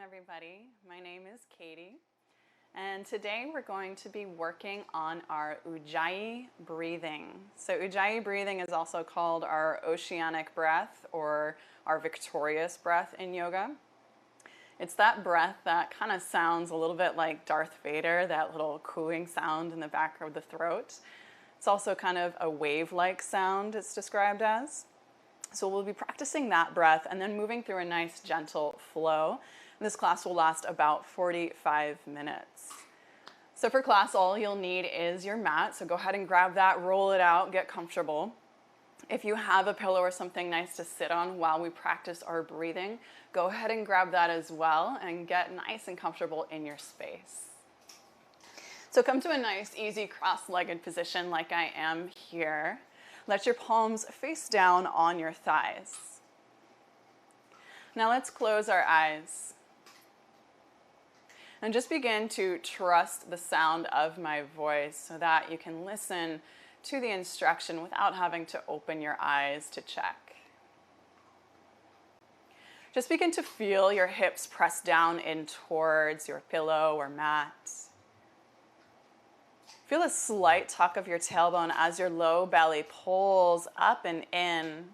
everybody. My name is Katie, and today we're going to be working on our Ujjayi breathing. So Ujjayi breathing is also called our oceanic breath or our victorious breath in yoga. It's that breath that kind of sounds a little bit like Darth Vader, that little cooing sound in the back of the throat. It's also kind of a wave-like sound, it's described as. So we'll be practicing that breath and then moving through a nice gentle flow. This class will last about 45 minutes. So for class, all you'll need is your mat. So go ahead and grab that, roll it out, get comfortable. If you have a pillow or something nice to sit on while we practice our breathing, go ahead and grab that as well and get nice and comfortable in your space. So come to a nice, easy cross-legged position like I am here. Let your palms face down on your thighs. Now let's close our eyes and just begin to trust the sound of my voice so that you can listen to the instruction without having to open your eyes to check. Just begin to feel your hips press down in towards your pillow or mat. Feel a slight tuck of your tailbone as your low belly pulls up and in.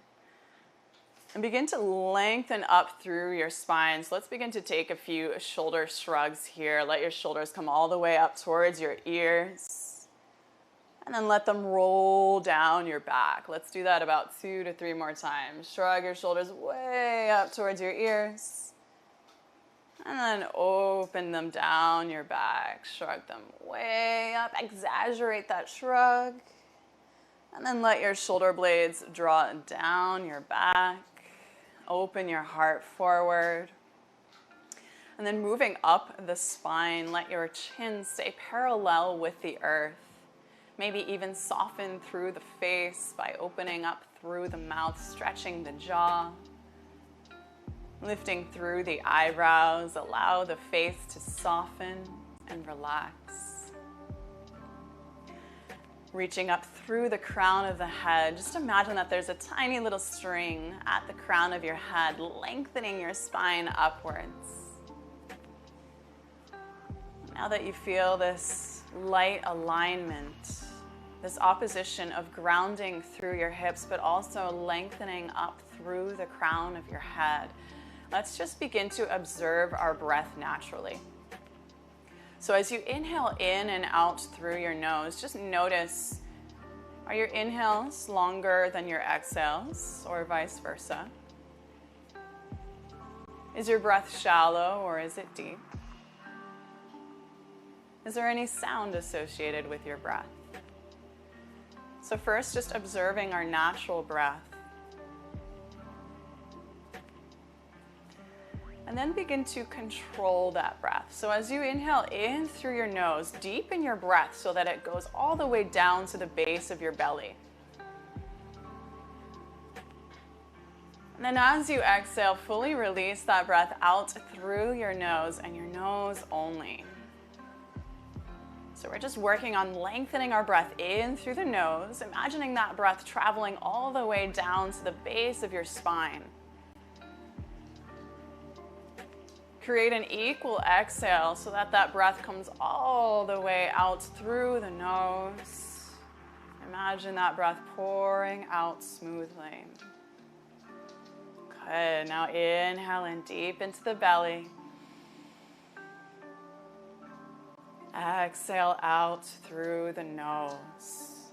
And begin to lengthen up through your spine. So let's begin to take a few shoulder shrugs here. Let your shoulders come all the way up towards your ears. And then let them roll down your back. Let's do that about 2 to 3 more times. Shrug your shoulders way up towards your ears. And then open them down your back. Shrug them way up. Exaggerate that shrug. And then let your shoulder blades draw down your back. Open your heart forward. And then moving up the spine, let your chin stay parallel with the earth. Maybe even soften through the face by opening up through the mouth, stretching the jaw. Lifting through the eyebrows, allow the face to soften and relax. Reaching up through the crown of the head, just imagine that there's a tiny little string at the crown of your head, lengthening your spine upwards. Now that you feel this light alignment, this opposition of grounding through your hips, but also lengthening up through the crown of your head, let's just begin to observe our breath naturally. So as you inhale in and out through your nose, just notice, are your inhales longer than your exhales or vice versa? Is your breath shallow or is it deep? Is there any sound associated with your breath? So first, just observing our natural breath. And then begin to control that breath. So as you inhale in through your nose, deepen your breath so that it goes all the way down to the base of your belly. And then as you exhale, fully release that breath out through your nose and your nose only. So we're just working on lengthening our breath in through the nose, imagining that breath traveling all the way down to the base of your spine. Create an equal exhale so that that breath comes all the way out through the nose. Imagine that breath pouring out smoothly. Good. Now inhale in deep into the belly. Exhale out through the nose.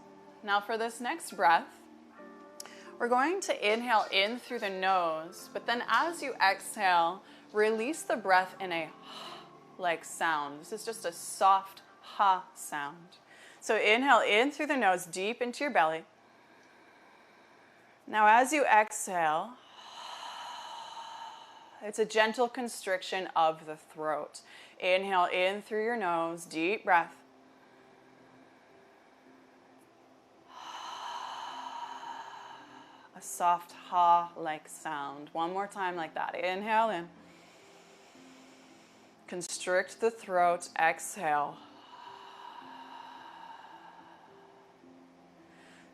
Now for this next breath, we're going to inhale in through the nose, but then as you exhale, release the breath in a like sound. This is just a soft ha sound. So inhale in through the nose, deep into your belly. Now as you exhale, it's a gentle constriction of the throat. Inhale in through your nose, deep breath. A soft ha-like sound. One more time like that. Inhale in. Constrict the throat, exhale.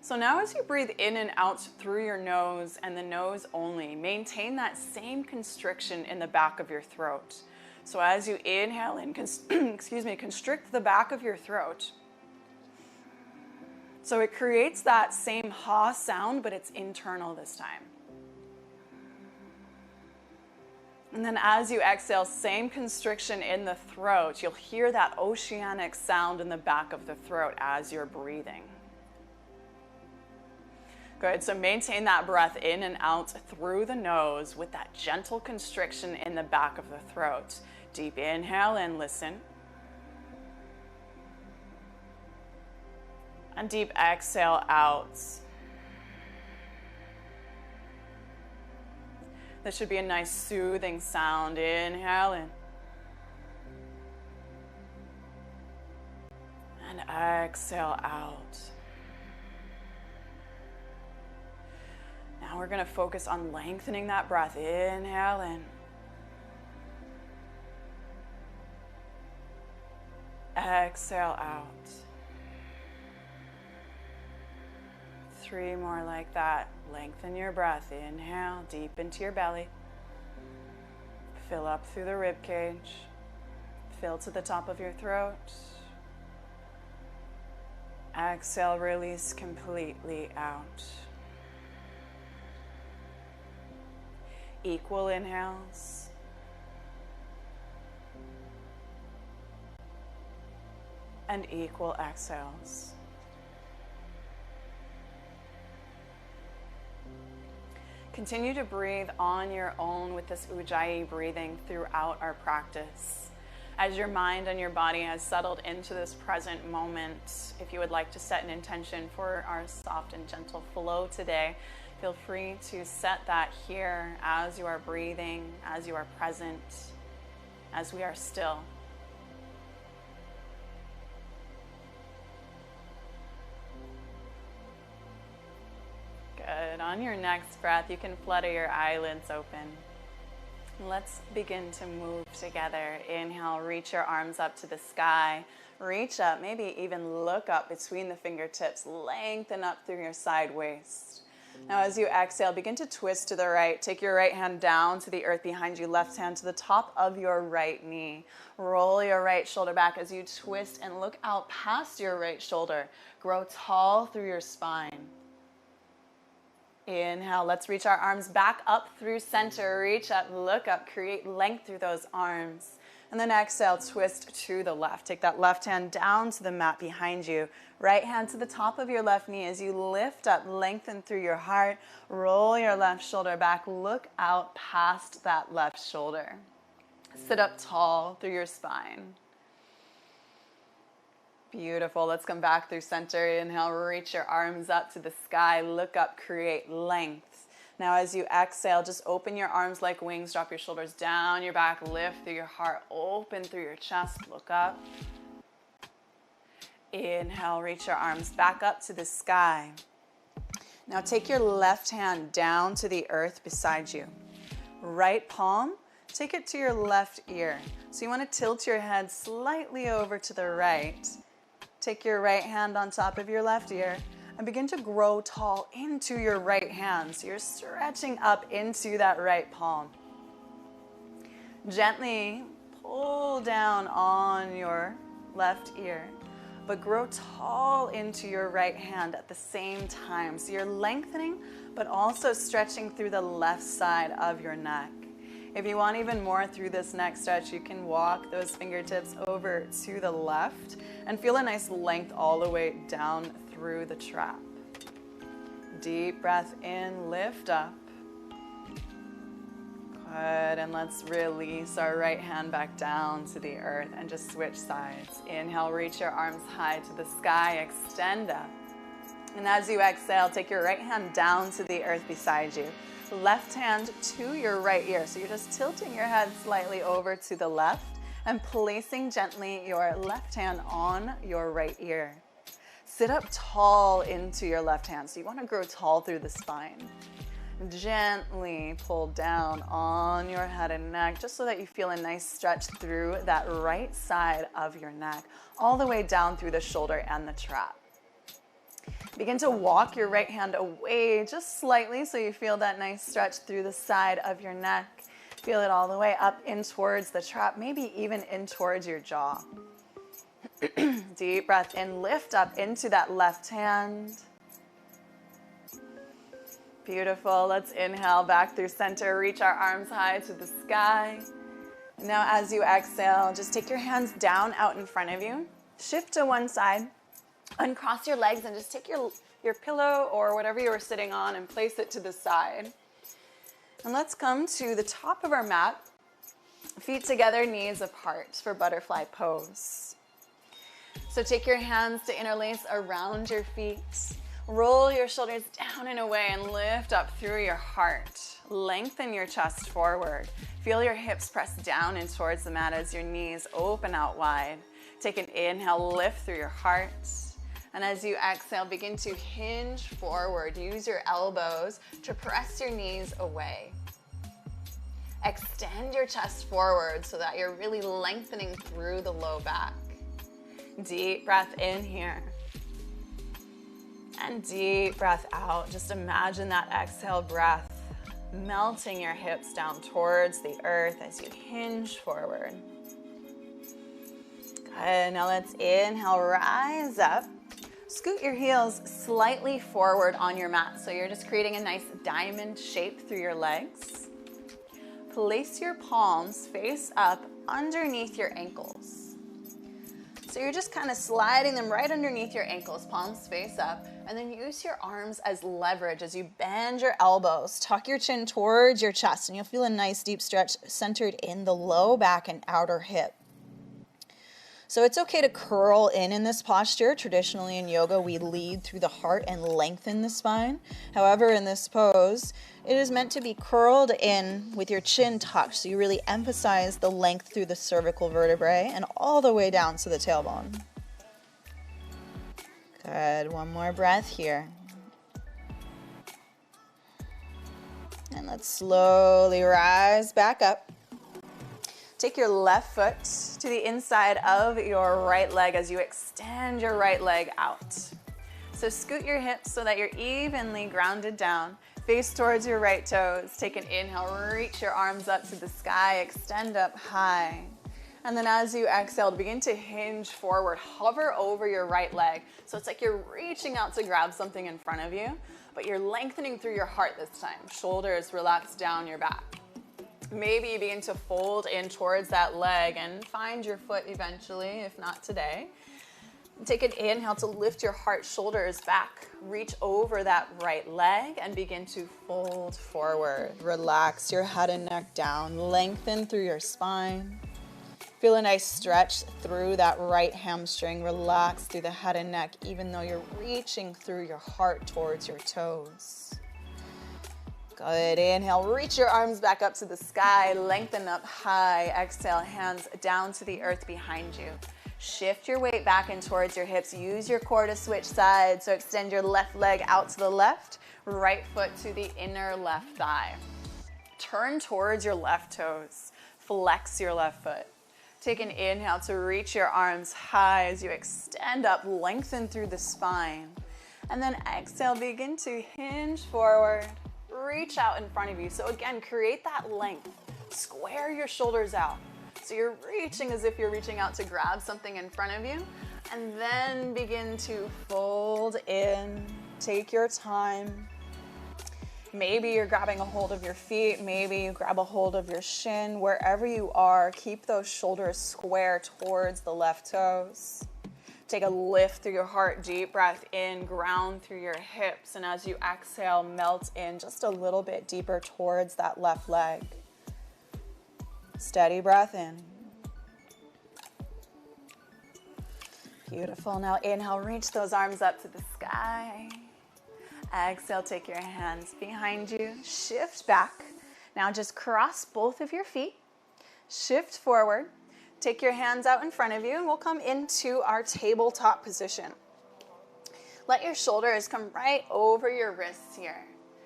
So now as you breathe in and out through your nose and the nose only, maintain that same constriction in the back of your throat. So as you inhale in, excuse me, constrict the back of your throat. So it creates that same ha sound, but it's internal this time. And then as you exhale, same constriction in the throat. You'll hear that oceanic sound in the back of the throat as you're breathing. Good, so maintain that breath in and out through the nose with that gentle constriction in the back of the throat. Deep inhale in, listen. And deep exhale out. This should be a nice soothing sound. Inhale in. And exhale out. Now we're going to focus on lengthening that breath. Inhale in. Exhale out. 3 more like that. Lengthen your breath. Inhale deep into your belly. Fill up through the rib cage. Fill to the top of your throat. Exhale, release completely out. Equal inhales. And equal exhales. Continue to breathe on your own with this Ujjayi breathing throughout our practice. As your mind and your body has settled into this present moment, if you would like to set an intention for our soft and gentle flow today, feel free to set that here as you are breathing, as you are present, as we are still. Good. On your next breath, you can flutter your eyelids open. Let's begin to move together. Inhale, reach your arms up to the sky. Reach up, maybe even look up between the fingertips. Lengthen up through your side waist. Now as you exhale, begin to twist to the right. Take your right hand down to the earth behind you, left hand to the top of your right knee. Roll your right shoulder back as you twist and look out past your right shoulder. Grow tall through your spine. Inhale, let's reach our arms back up through center. Reach up, look up, create length through those arms. And then exhale, twist to the left. Take that left hand down to the mat behind you. Right hand to the top of your left knee as you lift up, lengthen through your heart. Roll your left shoulder back. Look out past that left shoulder. Sit up tall through your spine. Beautiful. Let's come back through center. Inhale, reach your arms up to the sky. Look up, create length. Now as you exhale, just open your arms like wings. Drop your shoulders down your back. Lift through your heart. Open through your chest. Look up. Inhale, reach your arms back up to the sky. Now take your left hand down to the earth beside you. Right palm, take it to your left ear. So you want to tilt your head slightly over to the right. Take your right hand on top of your left ear and begin to grow tall into your right hand. So you're stretching up into that right palm. Gently pull down on your left ear, but grow tall into your right hand at the same time. So you're lengthening, but also stretching through the left side of your neck. If you want even more through this neck stretch, you can walk those fingertips over to the left and feel a nice length all the way down through the trap. Deep breath in, lift up. Good, and let's release our right hand back down to the earth and just switch sides. Inhale, reach your arms high to the sky, extend up. And as you exhale, take your right hand down to the earth beside you. Left hand to your right ear. So you're just tilting your head slightly over to the left and placing gently your left hand on your right ear. Sit up tall into your left hand. So you want to grow tall through the spine. Gently pull down on your head and neck just so that you feel a nice stretch through that right side of your neck, all the way down through the shoulder and the trap. Begin to walk your right hand away just slightly so you feel that nice stretch through the side of your neck. Feel it all the way up in towards the trap, maybe even in towards your jaw. Deep breath in, lift up into that left hand. Beautiful. Let's inhale back through center, reach our arms high to the sky. Now as you exhale, just take your hands down out in front of you. Shift to one side, uncross your legs, and just take your pillow or whatever you were sitting on and place it to the side. And let's come to the top of our mat, feet together, knees apart for butterfly pose. So take your hands to interlace around your feet. Roll your shoulders down and away and lift up through your heart. Lengthen your chest forward. Feel your hips press down and towards the mat as your knees open out wide. Take an inhale, lift through your heart. And as you exhale, begin to hinge forward. Use your elbows to press your knees away. Extend your chest forward so that you're really lengthening through the low back. Deep breath in here. And deep breath out. Just imagine that exhale breath melting your hips down towards the earth as you hinge forward. Good. Now let's inhale, rise up. Scoot your heels slightly forward on your mat. So you're just creating a nice diamond shape through your legs. Place your palms face up underneath your ankles. So you're just kind of sliding them right underneath your ankles, palms face up, and then use your arms as leverage as you bend your elbows. Tuck your chin towards your chest, and you'll feel a nice deep stretch centered in the low back and outer hip. So it's okay to curl in this posture. Traditionally in yoga, we lead through the heart and lengthen the spine. However, in this pose, it is meant to be curled in with your chin tucked, so you really emphasize the length through the cervical vertebrae and all the way down to the tailbone. Good. One more breath here. And let's slowly rise back up. Take your left foot to the inside of your right leg as you extend your right leg out. So scoot your hips so that you're evenly grounded down. Face towards your right toes. Take an inhale, reach your arms up to the sky, extend up high. And then as you exhale, begin to hinge forward, hover over your right leg. So it's like you're reaching out to grab something in front of you, but you're lengthening through your heart this time. Shoulders relax down your back. Maybe you begin to fold in towards that leg and find your foot eventually, if not today. Take an inhale to lift your heart, shoulders back. Reach over that right leg and begin to fold forward. Relax your head and neck down. Lengthen through your spine. Feel a nice stretch through that right hamstring. Relax through the head and neck, even though you're reaching through your heart towards your toes. Good. Inhale, reach your arms back up to the sky, lengthen up high. Exhale, hands down to the earth behind you. Shift your weight back in towards your hips. Use your core to switch sides. So extend your left leg out to the left, right foot to the inner left thigh. Turn towards your left toes. Flex your left foot. Take an inhale to reach your arms high as you extend up, lengthen through the spine. And then exhale, begin to hinge forward. Reach out in front of you. So again, create that length. Square your shoulders out. So you're reaching as if you're reaching out to grab something in front of you. And then begin to fold in. Take your time. Maybe you're grabbing a hold of your feet. Maybe you grab a hold of your shin. Wherever you are, keep those shoulders square towards the left toes. Take a lift through your heart, deep breath in, ground through your hips, and as you exhale, melt in just a little bit deeper towards that left leg. Steady breath in. Beautiful. Now inhale, reach those arms up to the sky. Exhale, take your hands behind you, shift back. Now just cross both of your feet, shift forward. Take your hands out in front of you and we'll come into our tabletop position. Let your shoulders come right over your wrists here.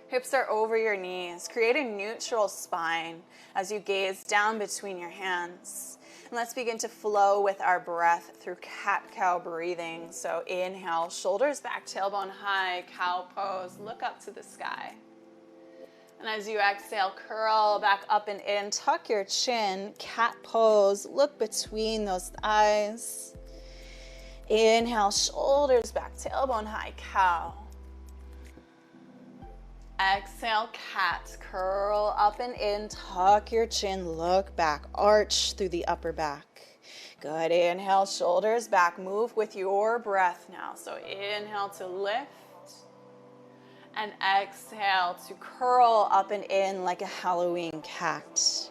Hips are over your knees. Create a neutral spine as you gaze down between your hands. And let's begin to flow with our breath through cat-cow breathing. So inhale, shoulders back, tailbone high, cow pose. Look up to the sky. And as you exhale, curl back up and in, tuck your chin, cat pose, look between those thighs. Inhale, shoulders back, tailbone high, cow. Exhale, cat, curl up and in, tuck your chin, look back, arch through the upper back. Good, inhale, shoulders back, move with your breath now. So inhale to lift, and exhale to curl up and in like a Halloween cat.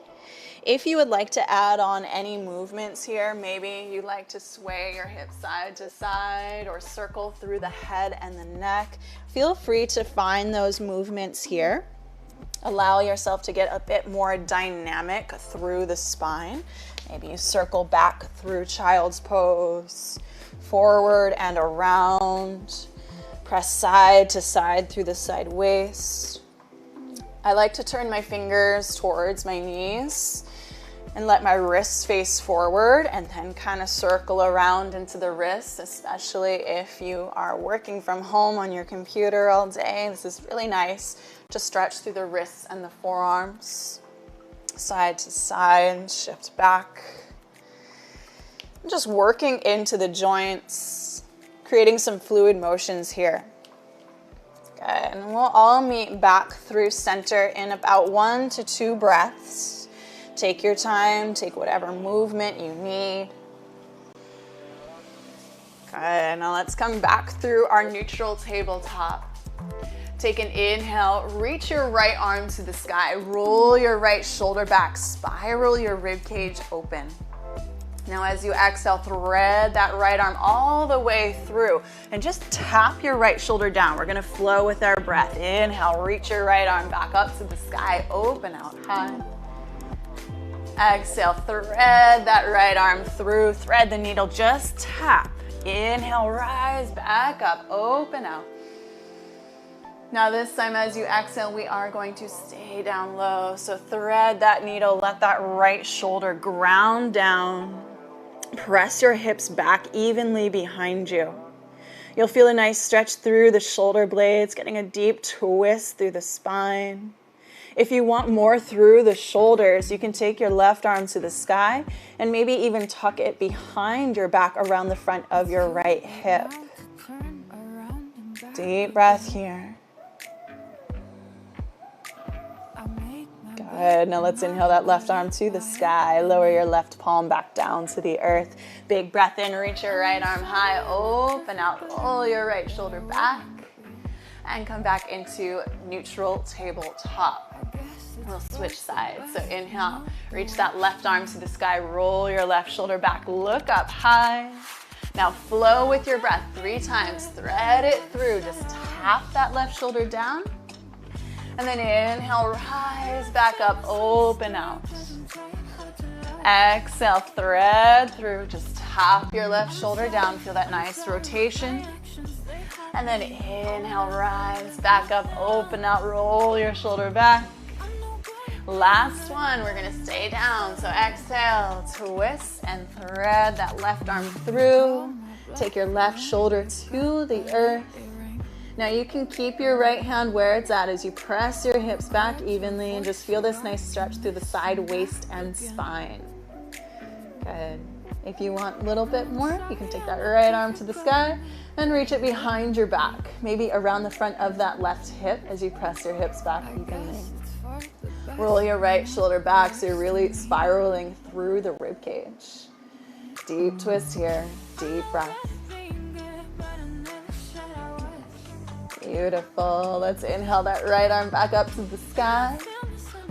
If you would like to add on any movements here, maybe you'd like to sway your hips side to side or circle through the head and the neck, feel free to find those movements here. Allow yourself to get a bit more dynamic through the spine. Maybe you circle back through child's pose, forward and around. Press side to side through the side waist. I like to turn my fingers towards my knees and let my wrists face forward and then kind of circle around into the wrists, especially if you are working from home on your computer all day. This is really nice to stretch through the wrists and the forearms. Side to side, shift back. Just working into the joints, creating some fluid motions here. Good, and we'll all meet back through center in about 1 to 2 breaths. Take your time, take whatever movement you need. Good, now let's come back through our neutral tabletop. Take an inhale, reach your right arm to the sky, roll your right shoulder back, spiral your rib cage open. Now as you exhale, thread that right arm all the way through and just tap your right shoulder down. We're gonna flow with our breath. Inhale, reach your right arm back up to the sky, open out high. Exhale, thread that right arm through, thread the needle, just tap. Inhale, rise back up, open out. Now this time as you exhale, we are going to stay down low. So thread that needle, let that right shoulder ground down. Press your hips back evenly behind you. You'll feel a nice stretch through the shoulder blades, getting a deep twist through the spine. If you want more through the shoulders, you can take your left arm to the sky and maybe even tuck it behind your back around the front of your right hip. Deep breath here. Good, now let's inhale that left arm to the sky. Lower your left palm back down to the earth. Big breath in, reach your right arm high, open out, roll your right shoulder back, and come back into neutral tabletop. We'll switch sides. So inhale, reach that left arm to the sky, roll your left shoulder back, look up high. Now flow with your breath 3 times, thread it through, just tap that left shoulder down. And then inhale, rise back up, open out. Exhale, thread through, just tap your left shoulder down, feel that nice rotation. And then inhale, rise back up, open out, roll your shoulder back. Last one, we're gonna stay down. So exhale, twist and thread that left arm through. Take your left shoulder to the earth. Now you can keep your right hand where it's at as you press your hips back evenly and just feel this nice stretch through the side, waist, and spine. Good. If you want a little bit more, you can take that right arm to the sky and reach it behind your back, maybe around the front of that left hip as you press your hips back evenly. Roll your right shoulder back so you're really spiraling through the rib cage. Deep twist here, deep breath. Beautiful. Let's inhale that right arm back up to the sky.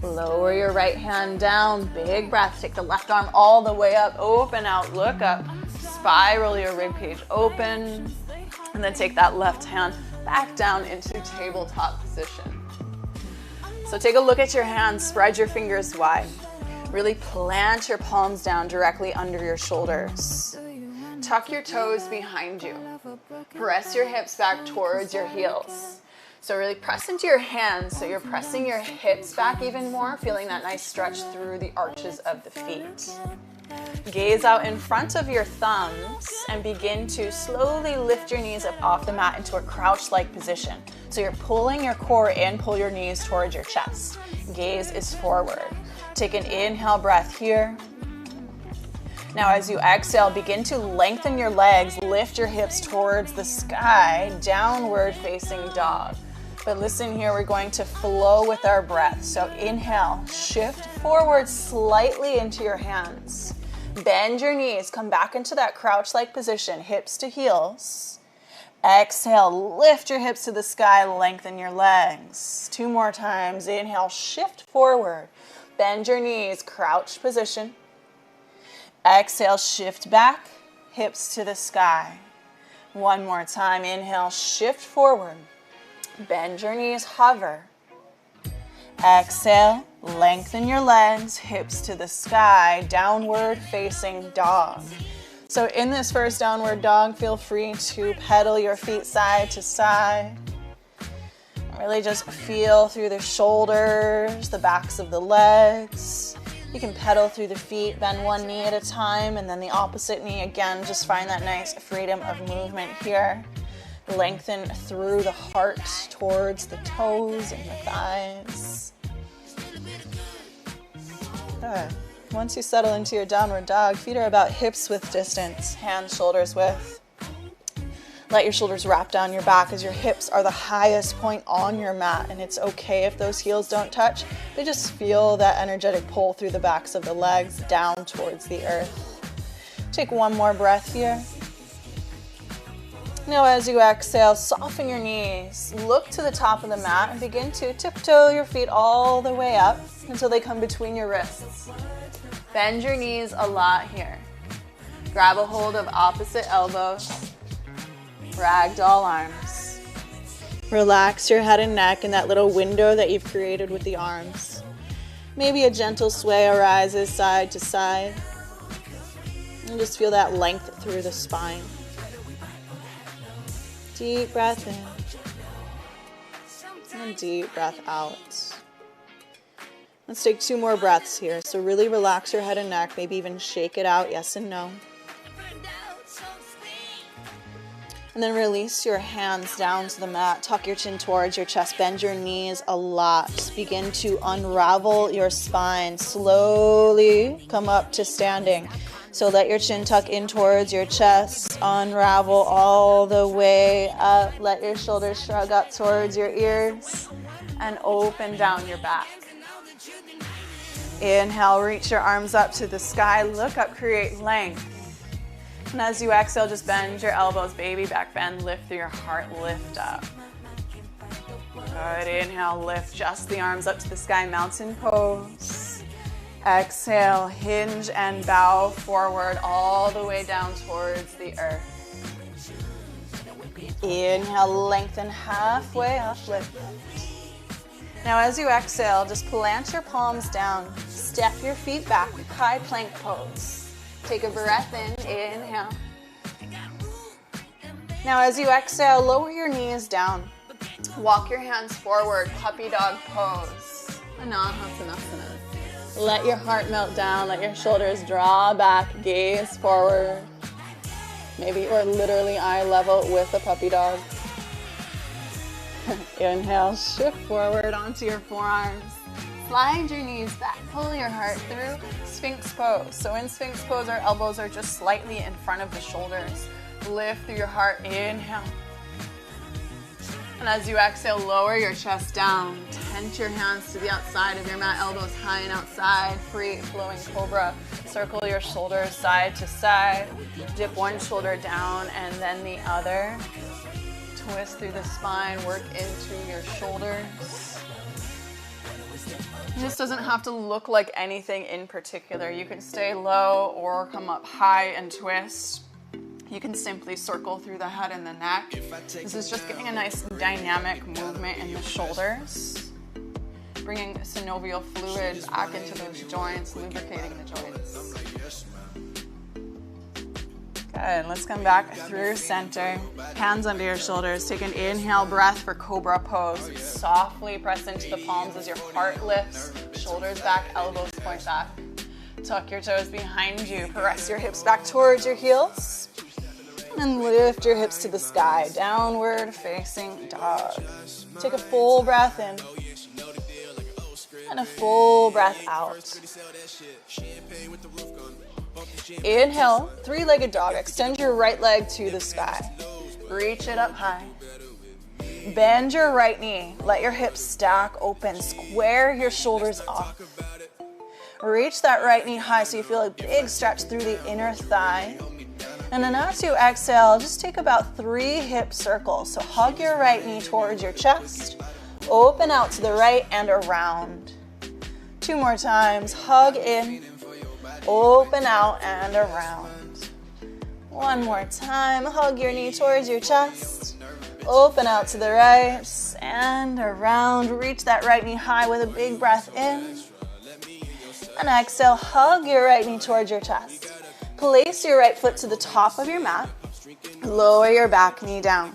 Lower your right hand down. Big breath. Take the left arm all the way up. Open out. Look up. Spiral your rib cage open. And then take that left hand back down into tabletop position. So take a look at your hands. Spread your fingers wide. Really plant your palms down directly under your shoulders. Tuck your toes behind you. Press your hips back towards your heels. So really press into your hands so you're pressing your hips back even more, feeling that nice stretch through the arches of the feet. Gaze out in front of your thumbs and begin to slowly lift your knees up off the mat into a crouch-like position. So you're pulling your core in, pull your knees towards your chest. Gaze is forward. Take an inhale breath here. Now as you exhale, begin to lengthen your legs, lift your hips towards the sky, downward facing dog. But listen here, we're going to flow with our breath. So inhale, shift forward slightly into your hands. Bend your knees, come back into that crouch-like position, hips to heels. Exhale, lift your hips to the sky, lengthen your legs. 2 more times. Inhale, shift forward. Bend your knees, crouch position. Exhale, shift back, hips to the sky. 1 more time. Inhale, shift forward. Bend your knees, hover. Exhale, lengthen your legs, hips to the sky, downward facing dog. So in this first downward dog, feel free to pedal your feet side to side. Really just feel through the shoulders, the backs of the legs. You can pedal through the feet, bend one knee at a time, and then the opposite knee again. Just find that nice freedom of movement here. Lengthen through the heart towards the toes and the thighs. Good. Once you settle into your downward dog, feet are about hips width distance, hands, shoulders width. Let your shoulders wrap down your back as your hips are the highest point on your mat, and it's okay if those heels don't touch. They just feel that energetic pull through the backs of the legs down towards the earth. Take 1 more breath here. Now as you exhale, soften your knees, look to the top of the mat and begin to tiptoe your feet all the way up until they come between your wrists. Bend your knees a lot here. Grab a hold of opposite elbows. Ragdoll arms. Relax your head and neck in that little window that you've created with the arms. Maybe a gentle sway arises side to side. And just feel that length through the spine. Deep breath in. And deep breath out. Let's take 2 more breaths here. So really relax your head and neck, maybe even shake it out, yes and no. And then release your hands down to the mat. Tuck your chin towards your chest. Bend your knees a lot. Begin to unravel your spine. Slowly come up to standing. So let your chin tuck in towards your chest. Unravel all the way up. Let your shoulders shrug up towards your ears. And open down your back. Inhale, reach your arms up to the sky. Look up, create length. And as you exhale, just bend your elbows, baby back bend, lift through your heart, lift up. Good, inhale, lift just the arms up to the sky, mountain pose. Exhale, hinge and bow forward all the way down towards the earth. Inhale, lengthen halfway up, lift. Now as you exhale, just plant your palms down, step your feet back, high plank pose. Take a breath in, inhale. Now as you exhale, lower your knees down. Walk your hands forward, puppy dog pose. Anahasanasana. Let your heart melt down, let your shoulders draw back, gaze forward. Maybe you're literally eye level with a puppy dog. Inhale, shift forward onto your forearms. Slide your knees back, pull your heart through, Sphinx pose. So in Sphinx pose, our elbows are just slightly in front of the shoulders. Lift through your heart, inhale. And as you exhale, lower your chest down. Tent your hands to the outside of your mat, elbows high and outside, free flowing cobra. Circle your shoulders side to side. Dip one shoulder down and then the other. Twist through the spine, work into your shoulders. This doesn't have to look like anything in particular. You can stay low or come up high and twist. You can simply circle through the head and the neck. This is just getting a nice dynamic movement in the shoulders. Bringing synovial fluid back into those joints, lubricating the joints. Good, let's come back through center. Hands under your shoulders. Take an inhale breath for cobra pose. Softly press into the palms as your heart lifts. Shoulders back, elbows point back. Tuck your toes behind you. Press your hips back towards your heels. And lift your hips to the sky. Downward facing dog. Take a full breath in. And a full breath out. Inhale, three-legged dog. Extend your right leg to the sky. Reach it up high. Bend your right knee. Let your hips stack open. Square your shoulders off. Reach that right knee high so you feel a big stretch through the inner thigh. And then as you exhale, just take about 3 hip circles. So hug your right knee towards your chest. Open out to the right and around. 2 more times. Hug in. Open out and around. 1 more time. Hug your knee towards your chest. Open out to the right and around. Reach that right knee high with a big breath in. And exhale, hug your right knee towards your chest. Place your right foot to the top of your mat. Lower your back knee down.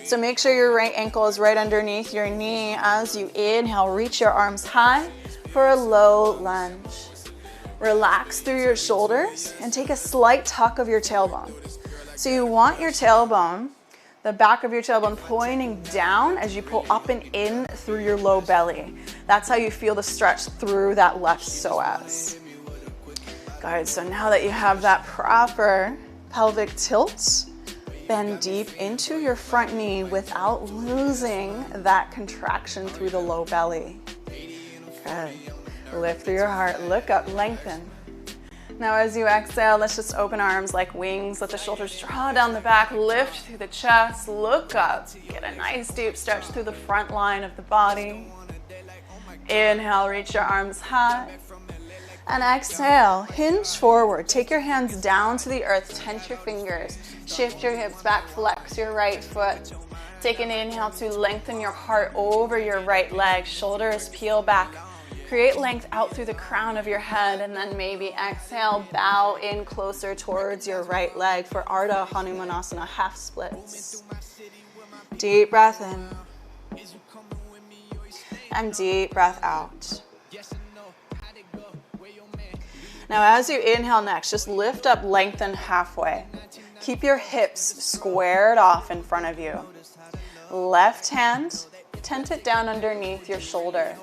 So make sure your right ankle is right underneath your knee. As you inhale, reach your arms high for a low lunge. Relax through your shoulders and take a slight tuck of your tailbone. So you want your tailbone, the back of your tailbone pointing down as you pull up and in through your low belly. That's how you feel the stretch through that left psoas. Good, so now that you have that proper pelvic tilt, bend deep into your front knee without losing that contraction through the low belly. Good. Lift through your heart, look up, lengthen. Now as you exhale, let's just open arms like wings. Let the shoulders draw down the back, lift through the chest, look up. Get a nice deep stretch through the front line of the body. Inhale, reach your arms high. And exhale, hinge forward. Take your hands down to the earth, tense your fingers. Shift your hips back, flex your right foot. Take an inhale to lengthen your heart over your right leg. Shoulders peel back. Create length out through the crown of your head, and then maybe exhale, bow in closer towards your right leg for Ardha Hanumanasana, half splits. Deep breath in. And deep breath out. Now as you inhale next, just lift up, lengthen halfway. Keep your hips squared off in front of you. Left hand, tent it down underneath your shoulder.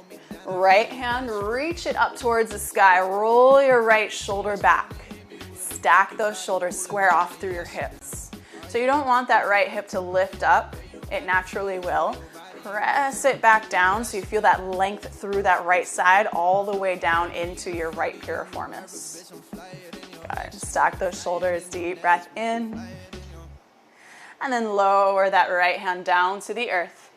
Right hand, reach it up towards the sky. Roll your right shoulder back. Stack those shoulders square off through your hips. So you don't want that right hip to lift up. It naturally will. Press it back down so you feel that length through that right side all the way down into your right piriformis. Good. Stack those shoulders, deep breath in. And then lower that right hand down to the earth.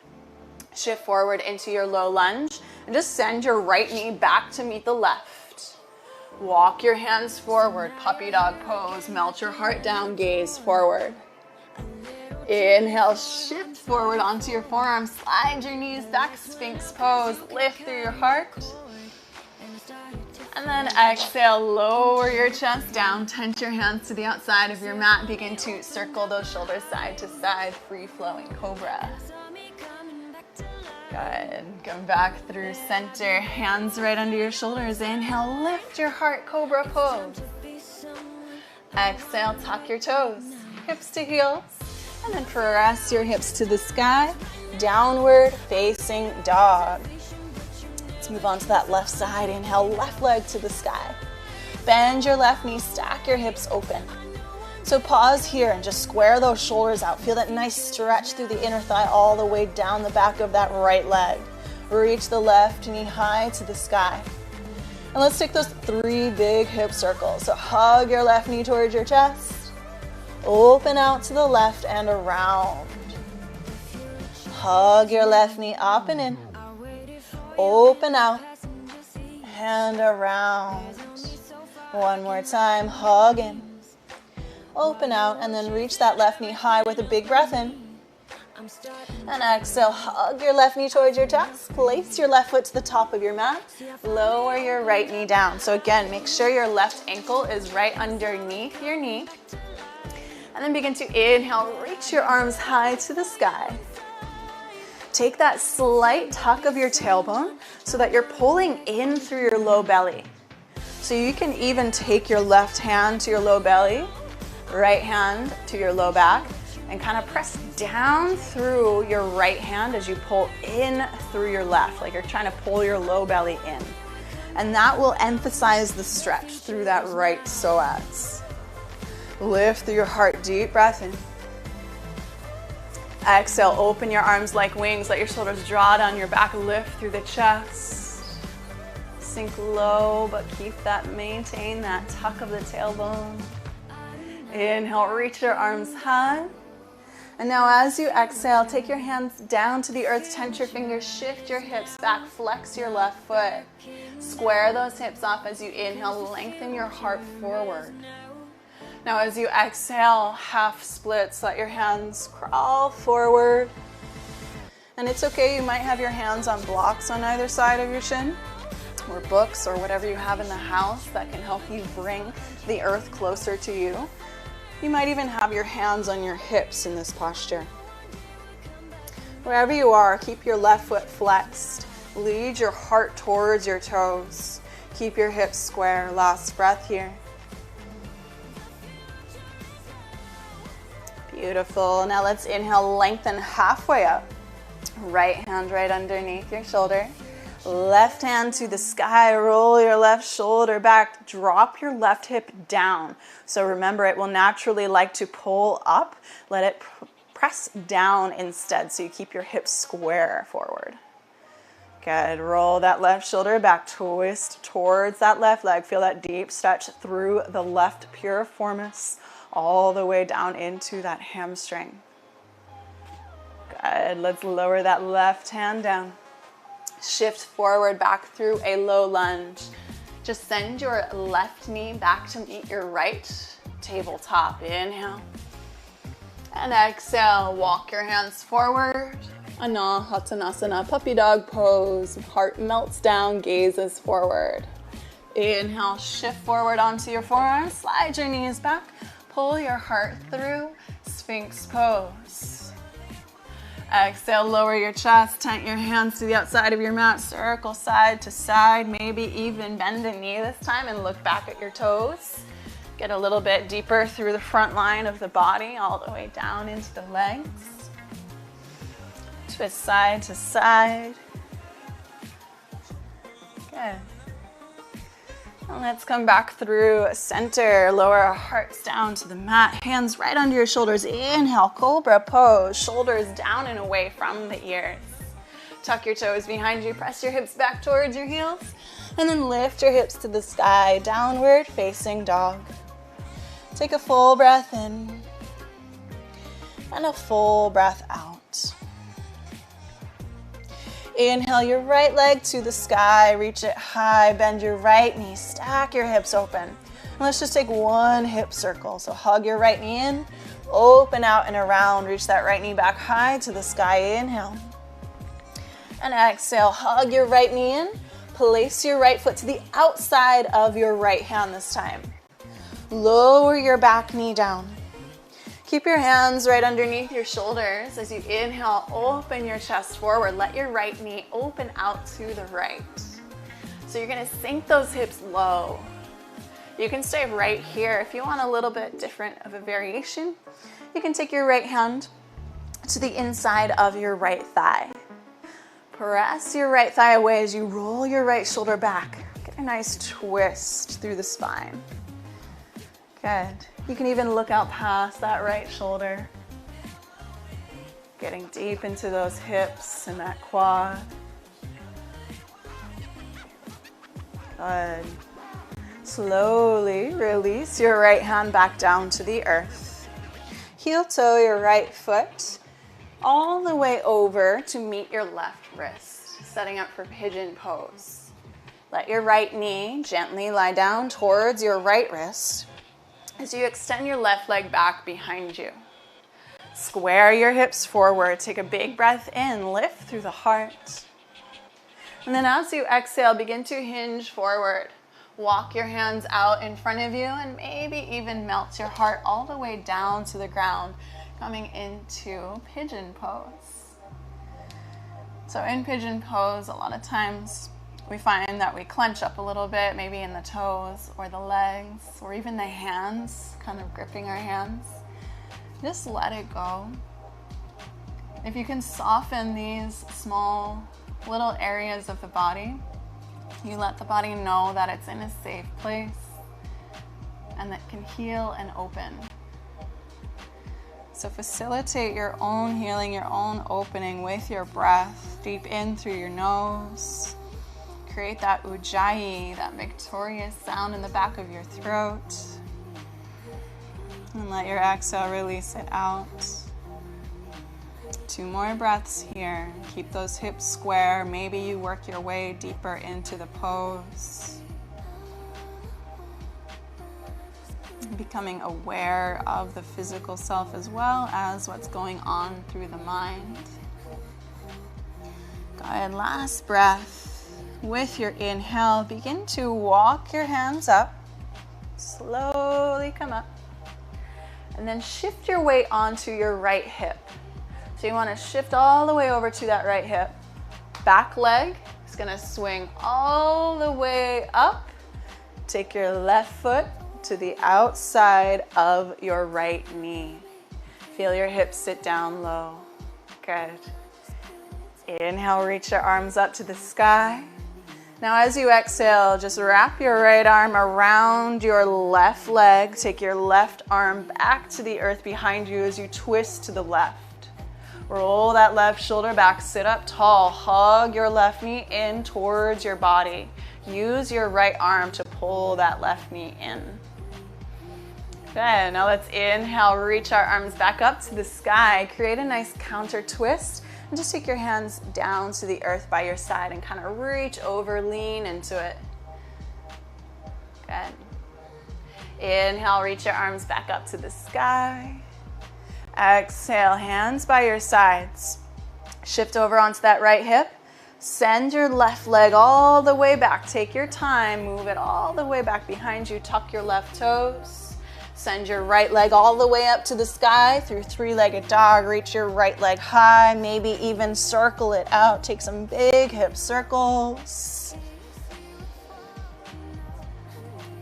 Shift forward into your low lunge. And just send your right knee back to meet the left. Walk your hands forward, puppy dog pose. Melt your heart down, gaze forward. Inhale, shift forward onto your forearms. Slide your knees back, Sphinx pose. Lift through your heart. And then exhale, lower your chest down. Tense your hands to the outside of your mat. Begin to circle those shoulders side to side, free-flowing cobra. Good. Come back through center. Hands right under your shoulders. Inhale, lift your heart, cobra pose. Exhale, tuck your toes, hips to heels. And then press your hips to the sky. Downward facing dog. Let's move on to that left side. Inhale, left leg to the sky. Bend your left knee, stack your hips open. So pause here and just square those shoulders out. Feel that nice stretch through the inner thigh all the way down the back of that right leg. Reach the left knee high to the sky. And let's take those 3 big hip circles. So hug your left knee towards your chest. Open out to the left and around. Hug your left knee up and in. Open out and around. One more time, hug in. Open out and then reach that left knee high with a big breath in. And exhale, hug your left knee towards your chest. Place your left foot to the top of your mat. Lower your right knee down. So again, make sure your left ankle is right underneath your knee. And then begin to inhale, reach your arms high to the sky. Take that slight tuck of your tailbone so that you're pulling in through your low belly. So you can even take your left hand to your low belly, right hand to your low back, and kind of press down through your right hand as you pull in through your left, like you're trying to pull your low belly in. And that will emphasize the stretch through that right psoas. Lift through your heart, deep breath in. Exhale, open your arms like wings, let your shoulders draw down your back, lift through the chest. Sink low, but maintain that tuck of the tailbone. Inhale, reach your arms high. And now as you exhale, take your hands down to the earth, tense your fingers, shift your hips back, flex your left foot. Square those hips off as you inhale, lengthen your heart forward. Now as you exhale, half splits, let your hands crawl forward. And it's okay, you might have your hands on blocks on either side of your shin, or books, or whatever you have in the house that can help you bring the earth closer to you. You might even have your hands on your hips in this posture. Wherever you are, keep your left foot flexed. Lead your heart towards your toes. Keep your hips square. Last breath here. Beautiful. Now let's inhale, lengthen halfway up. Right hand right underneath your shoulder. Left hand to the sky, roll your left shoulder back, drop your left hip down. So remember, it will naturally like to pull up. Let it press down instead, so you keep your hips square forward. Good, roll that left shoulder back, twist towards that left leg. Feel that deep stretch through the left piriformis, all the way down into that hamstring. Good, let's lower that left hand down. Shift forward back through a low lunge. Just send your left knee back to meet your right tabletop. Inhale. And exhale, walk your hands forward. Anahatanasana, puppy dog pose. Heart melts down, gazes forward. Inhale, shift forward onto your forearms. Slide your knees back. Pull your heart through, Sphinx pose. Exhale, lower your chest, tent your hands to the outside of your mat, circle side to side, maybe even bend the knee this time and look back at your toes. Get a little bit deeper through the front line of the body, all the way down into the legs. Twist side to side. Good. And let's come back through center. Lower our hearts down to the mat. Hands right under your shoulders. Inhale, cobra pose. Shoulders down and away from the ears. Tuck your toes behind you. Press your hips back towards your heels. And then lift your hips to the sky. Downward facing dog. Take a full breath in. And a full breath out. Inhale your right leg to the sky, reach it high, bend your right knee, stack your hips open. And let's just take one hip circle. So hug your right knee in, open out and around, reach that right knee back high to the sky, inhale. And exhale, hug your right knee in, place your right foot to the outside of your right hand this time. Lower your back knee down. Keep your hands right underneath your shoulders. As you inhale, open your chest forward. Let your right knee open out to the right. So you're gonna sink those hips low. You can stay right here. If you want a little bit different of a variation, you can take your right hand to the inside of your right thigh. Press your right thigh away as you roll your right shoulder back. Get a nice twist through the spine. Good. You can even look out past that right shoulder. Getting deep into those hips and that quad. Good. Slowly release your right hand back down to the earth. Heel toe your right foot all the way over to meet your left wrist, setting up for pigeon pose. Let your right knee gently lie down towards your right wrist. As you extend your left leg back behind you. Square your hips forward. Take a big breath in. Lift through the heart. And then as you exhale, begin to hinge forward. Walk your hands out in front of you and maybe even melt your heart all the way down to the ground, coming into pigeon pose. So in pigeon pose, a lot of times we find that we clench up a little bit, maybe in the toes or the legs or even the hands, kind of gripping our hands. Just let it go. If you can soften these small little areas of the body, you let the body know that it's in a safe place and that can heal and open. So facilitate your own healing, your own opening with your breath, deep in through your nose. Create that Ujjayi, that victorious sound in the back of your throat. And let your exhale release it out. 2 more breaths here. Keep those hips square. Maybe you work your way deeper into the pose. Becoming aware of the physical self as well as what's going on through the mind. Go ahead, last breath. With your inhale, begin to walk your hands up. Slowly come up. And then shift your weight onto your right hip. So you want to shift all the way over to that right hip. Back leg is going to swing all the way up. Take your left foot to the outside of your right knee. Feel your hips sit down low. Good. Inhale, reach your arms up to the sky. Now as you exhale, just wrap your right arm around your left leg. Take your left arm back to the earth behind you as you twist to the left. Roll that left shoulder back, sit up tall, hug your left knee in towards your body. Use your right arm to pull that left knee in. Good, now let's inhale, reach our arms back up to the sky. Create a nice counter twist and just take your hands down to the earth by your side and kind of reach over, lean into it. Good. Inhale, reach your arms back up to the sky. Exhale, hands by your sides. Shift over onto that right hip. Send your left leg all the way back. Take your time, move it all the way back behind you. Tuck your left toes. Send your right leg all the way up to the sky through 3-legged dog. Reach your right leg high, maybe even circle it out. Take some big hip circles.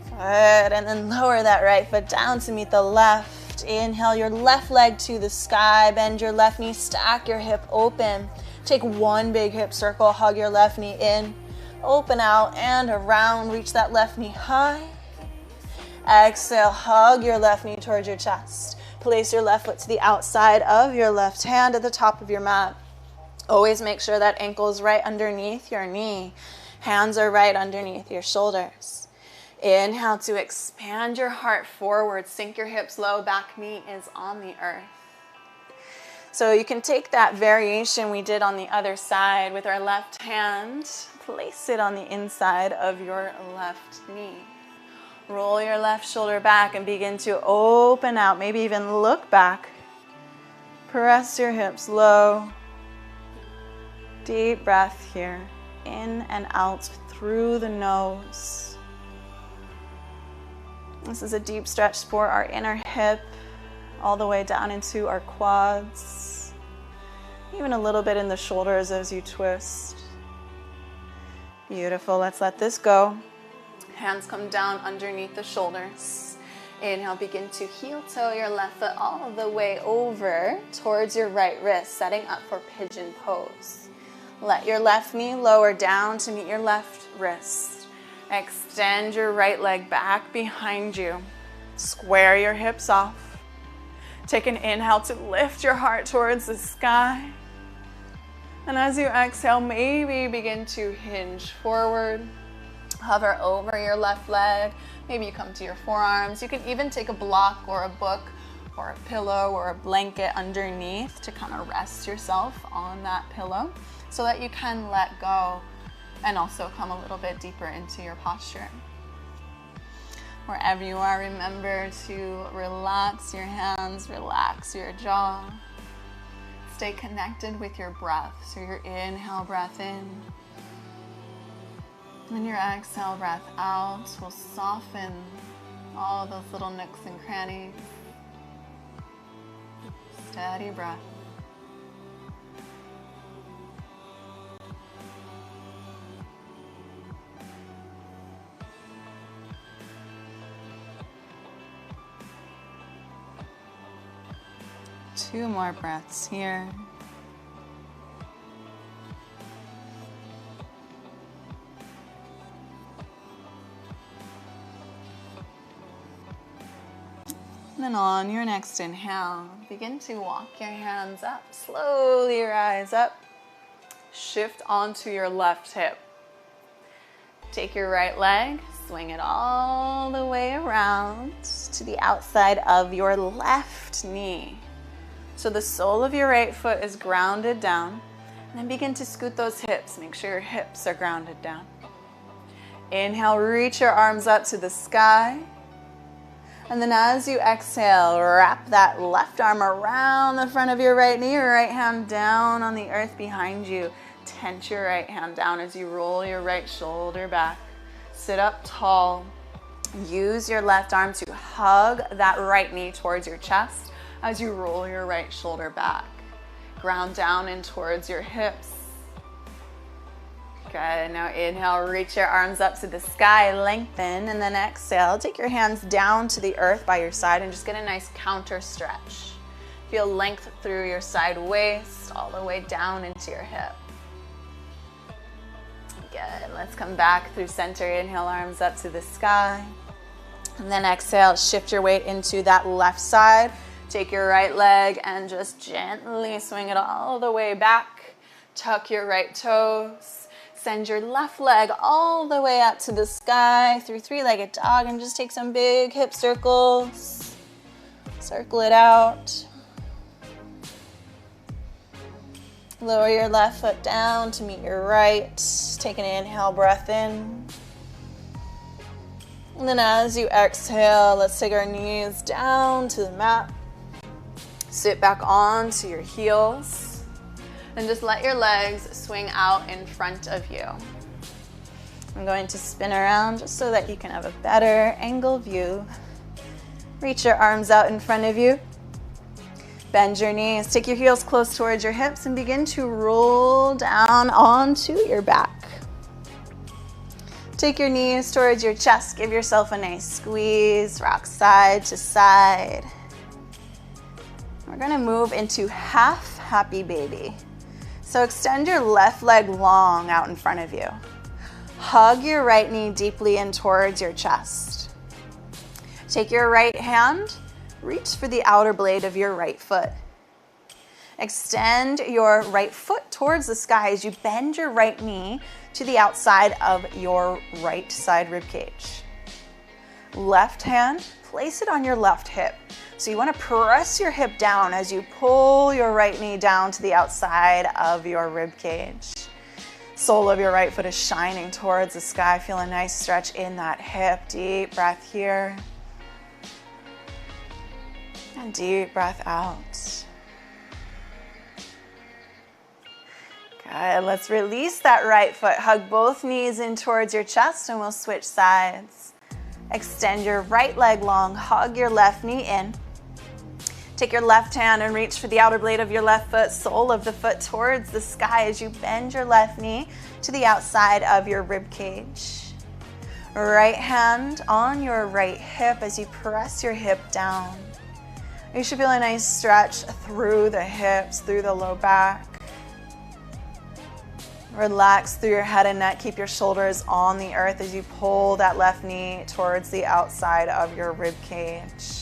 Good, and then lower that right foot down to meet the left. Inhale your left leg to the sky, bend your left knee, stack your hip open. Take 1 big hip circle, hug your left knee in, open out and around, reach that left knee high. Exhale, hug your left knee towards your chest. Place your left foot to the outside of your left hand at the top of your mat. Always make sure that ankle is right underneath your knee. Hands are right underneath your shoulders. Inhale to expand your heart forward. Sink your hips low. Back knee is on the earth. So you can take that variation we did on the other side with our left hand. Place it on the inside of your left knee. Roll your left shoulder back and begin to open out. Maybe even look back. Press your hips low. Deep breath here. In and out through the nose. This is a deep stretch for our inner hip, all the way down into our quads, even a little bit in the shoulders as you twist. Beautiful, let's let this go. Hands come down underneath the shoulders. Inhale, begin to heel toe your left foot all the way over towards your right wrist, setting up for pigeon pose. Let your left knee lower down to meet your left wrist. Extend your right leg back behind you. Square your hips off. Take an inhale to lift your heart towards the sky. And as you exhale, maybe begin to hinge forward. Hover over your left leg. Maybe you come to your forearms. You can even take a block or a book or a pillow or a blanket underneath to kind of rest yourself on that pillow so that you can let go and also come a little bit deeper into your posture. Wherever you are, remember to relax your hands, relax your jaw. Stay connected with your breath. So your inhale breath in, and your exhale breath out will soften all those little nooks and crannies. Steady breath. 2 more breaths here. And then on your next inhale, begin to walk your hands up. Slowly rise up. Shift onto your left hip. Take your right leg, swing it all the way around to the outside of your left knee. So the sole of your right foot is grounded down. And then begin to scoot those hips. Make sure your hips are grounded down. Inhale, reach your arms up to the sky. And then as you exhale, wrap that left arm around the front of your right knee, your right hand down on the earth behind you. Tense your right hand down as you roll your right shoulder back. Sit up tall. Use your left arm to hug that right knee towards your chest as you roll your right shoulder back. Ground down in towards your hips. Good. Now inhale, reach your arms up to the sky, lengthen, and then exhale. Take your hands down to the earth by your side and just get a nice counter stretch. Feel length through your side waist, all the way down into your hip. Good. Let's come back through center. Inhale, arms up to the sky. And then exhale, shift your weight into that left side. Take your right leg and just gently swing it all the way back. Tuck your right toes. Send your left leg all the way up to the sky through 3-legged dog and just take some big hip circles. Circle it out. Lower your left foot down to meet your right. Take an inhale, breath in. And then as you exhale, let's take our knees down to the mat. Sit back onto your heels. And just let your legs swing out in front of you. I'm going to spin around just so that you can have a better angle view. Reach your arms out in front of you. Bend your knees. Take your heels close towards your hips and begin to roll down onto your back. Take your knees towards your chest. Give yourself a nice squeeze. Rock side to side. We're going to move into half happy baby. So extend your left leg long out in front of you. Hug your right knee deeply in towards your chest. Take your right hand, reach for the outer blade of your right foot. Extend your right foot towards the sky as you bend your right knee to the outside of your right side rib cage. Left hand, place it on your left hip. So you want to press your hip down as you pull your right knee down to the outside of your rib cage. Sole of your right foot is shining towards the sky. Feel a nice stretch in that hip. Deep breath here. And deep breath out. Good. Let's release that right foot. Hug both knees in towards your chest and we'll switch sides. Extend your right leg long. Hug your left knee in. Take your left hand and reach for the outer blade of your left foot, sole of the foot towards the sky as you bend your left knee to the outside of your rib cage. Right hand on your right hip as you press your hip down. You should feel a nice stretch through the hips, through the low back. Relax through your head and neck. Keep your shoulders on the earth as you pull that left knee towards the outside of your rib cage.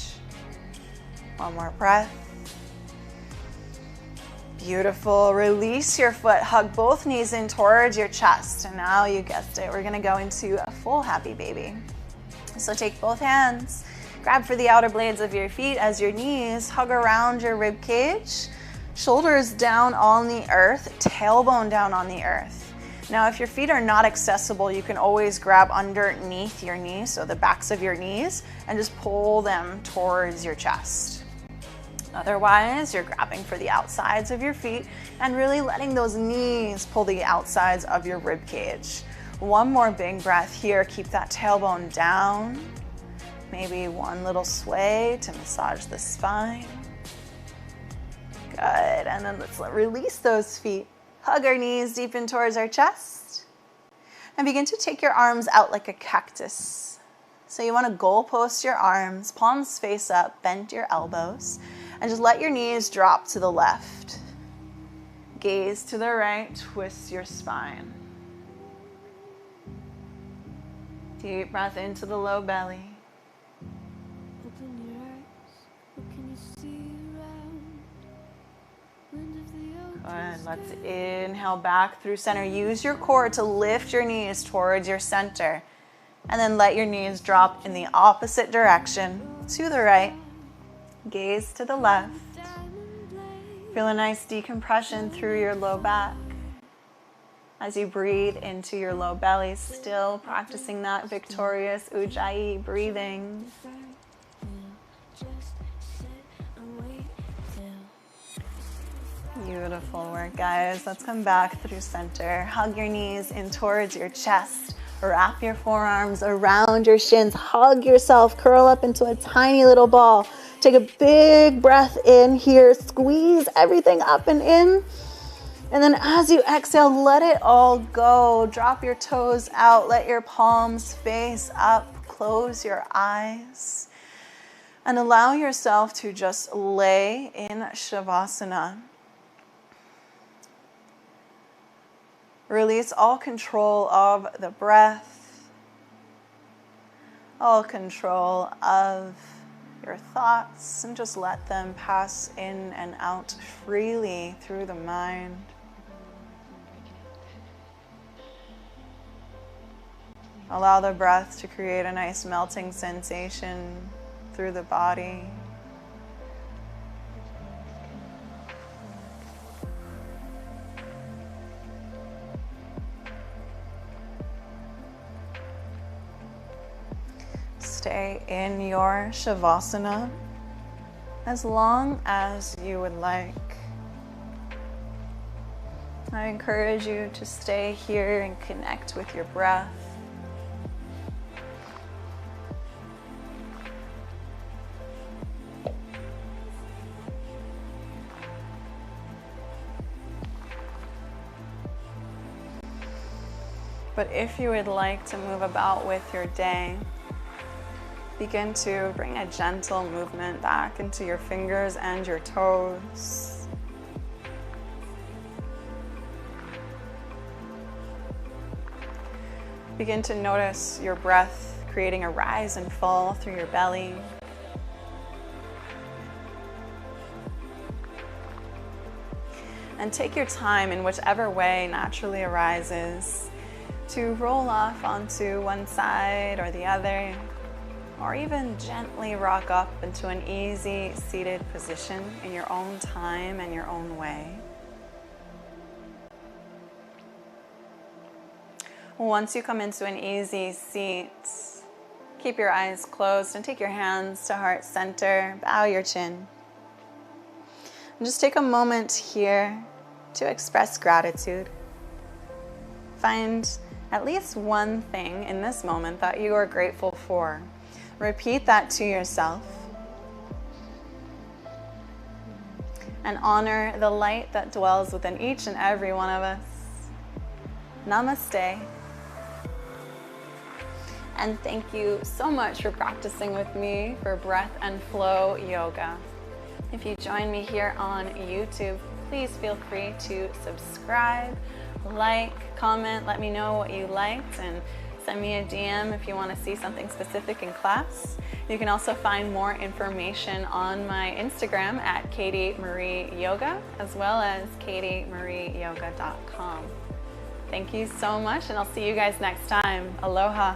One more breath. Beautiful. Release your foot. Hug both knees in towards your chest. And now you guessed it, we're going to go into a full happy baby. So take both hands. Grab for the outer blades of your feet as your knees hug around your rib cage. Shoulders down on the earth, tailbone down on the earth. Now, if your feet are not accessible, you can always grab underneath your knees, so the backs of your knees, and just pull them towards your chest. Otherwise, you're grabbing for the outsides of your feet and really letting those knees pull the outsides of your rib cage. One more big breath here. Keep that tailbone down. Maybe one little sway to massage the spine. Good, and then let's release those feet. Hug our knees deep in towards our chest. And begin to take your arms out like a cactus. So you want to goalpost your arms, palms face up, bend your elbows. And just let your knees drop to the left. Gaze to the right, twist your spine. Deep breath into the low belly. Open your eyes, what can you see around? Wind of the ocean. Good. Let's inhale back through center. Use your core to lift your knees towards your center. And then let your knees drop in the opposite direction to the right. Gaze to the left. Feel a nice decompression through your low back. As you breathe into your low belly, still practicing that victorious Ujjayi breathing. Beautiful work, guys. Let's come back through center. Hug your knees in towards your chest. Wrap your forearms around your shins. Hug yourself. Curl up into a tiny little ball. Take a big breath in here. Squeeze everything up and in. And then as you exhale, let it all go. Drop your toes out. Let your palms face up. Close your eyes. And allow yourself to just lay in Shavasana. Release all control of the breath, all control of your thoughts, and just let them pass in and out freely through the mind. Allow the breath to create a nice melting sensation through the body. Stay in your Shavasana as long as you would like. I encourage you to stay here and connect with your breath. But if you would like to move about with your day, begin to bring a gentle movement back into your fingers and your toes. Begin to notice your breath creating a rise and fall through your belly. And take your time in whichever way naturally arises to roll off onto one side or the other, or even gently rock up into an easy seated position in your own time and your own way. Once you come into an easy seat, keep your eyes closed and take your hands to heart center, bow your chin. And just take a moment here to express gratitude. Find at least one thing in this moment that you are grateful for. Repeat that to yourself. And honor the light that dwells within each and every one of us. Namaste. And thank you so much for practicing with me for breath and flow yoga. If you join me here on YouTube, please feel free to subscribe, like, comment, let me know what you liked, and send me a DM if you want to see something specific in class. You can also find more information on my Instagram at Katie Marie Yoga, as well as katiemarieyoga.com. Thank you so much, and I'll see you guys next time. Aloha.